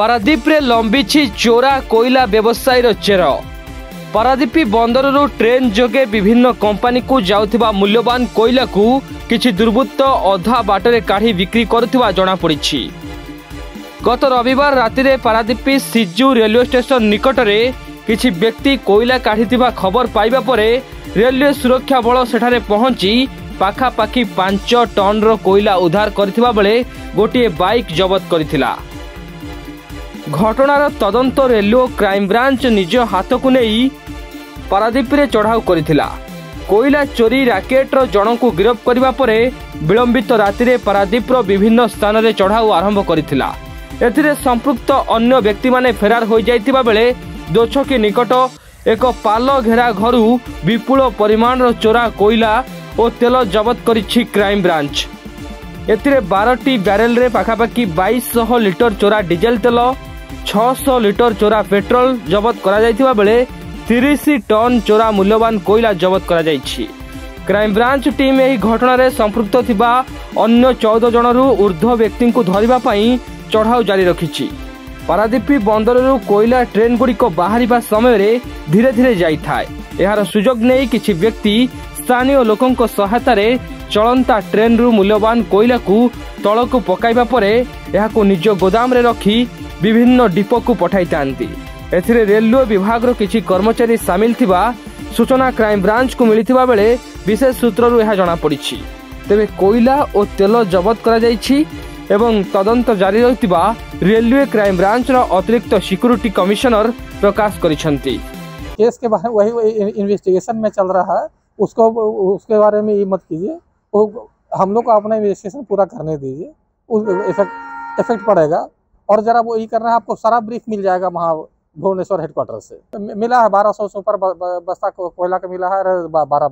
पारादीप रे लंबीछि चोरा कोयला व्यवसायी चेर। पारादीप बंदरु ट्रेन जोगे विभिन्न कंपनी को जाउथिबा मूल्यवान कोयला को किछि दुर्बृत्त अधा बाटरे काढ़ी बिक्री करुथिबा जणा पड़िछि। गत रविवार राति रे पारादीप सिजु रेलवे स्टेशन निकटरे किछि व्यक्ति कोयला काढ़ीथिबा खबर पाइबा परे रेलवे सुरक्षा बल सेठारे पहुंची पाखापाखि 5 टन रो कोयला उद्धार करथिबा बेले गोटे बाइक जबत करथिला। घटनार तदंत रेलवे क्राइम ब्रांच निज हाथ को नहीं पारादीप रे चढ़ाऊ करथिला। कोयला चोरी राकेट रो जन को गिरफ्त करबा परे विलंबित राति रे पारादीप रो विभिन्न स्थान रे चढ़ाऊ आरंभ करथिला। एथिरे संपृक्त अन्य व्यक्ति माने फेरार हो जाइतिबा बेले दोछकी निकट एक पाल घेरा घरू विपुल परिमाण रो चोरा कोयला और तेल जबत करिछि क्राइम ब्रांच। एथिरे 12टी बैरेल रे पाखापाखि 2200 लिटर चोरा डीजेल तेल 600 लिटर चोरा पेट्रोल जबत करा जाइतिबा बेले 30 टन चोरा मूल्यवान कोयला जबत करा जाइछि। क्राइम ब्रांच टीम एही घटना रे संपृक्त थिबा अन्य 14 जनरू ऊर्ध्व व्यक्ति को धरिबा पई चढ़ाऊ जारी रखिछि। पारादीप बंदरु कोयला ट्रेन गुड़िक बाहरिबा समय रे धीरे धीरे जाई थाए। एहार सुजोग नै किछि व्यक्ति स्थानीय लोकंक सहायता रे चलंता ट्रेन रु मूल्यवान कोयला को तल को पकाइबा परे एहाको निज गोदाम रे रखी विभिन्न डिपो को पठाई तांती। एथिरे रेलवे विभाग रो किछि कर्मचारी शामिल थिबा सूचना क्राइम ब्रांच को मिलिथिबा बेले विशेष सूत्र रु एहा जणा पड़िछि। तेबे कोयला और तेल जबत करा जाइछि एवं तदंत जारी रहितिबा रेलवे क्राइम ब्रांच रो अतिरिक्त सिक्योरिटी कमिश्नर प्रकाश करिसंती। केस के बारे वही इन्वेस्टिगेशन में चल रहा है, उसके बारे में ये मत कीजिए। हम लोग को अपना इन्वेस्टिगेशन पूरा करने दीजिए, इफेक्ट पड़ेगा। और जरा वो ये करना है, आपको सारा ब्रीफ मिल जाएगा वहाँ भुवनेश्वर हेडक्वार्टर से। मिला है 1200 से ऊपर बस्ता कोयला का मिला है 12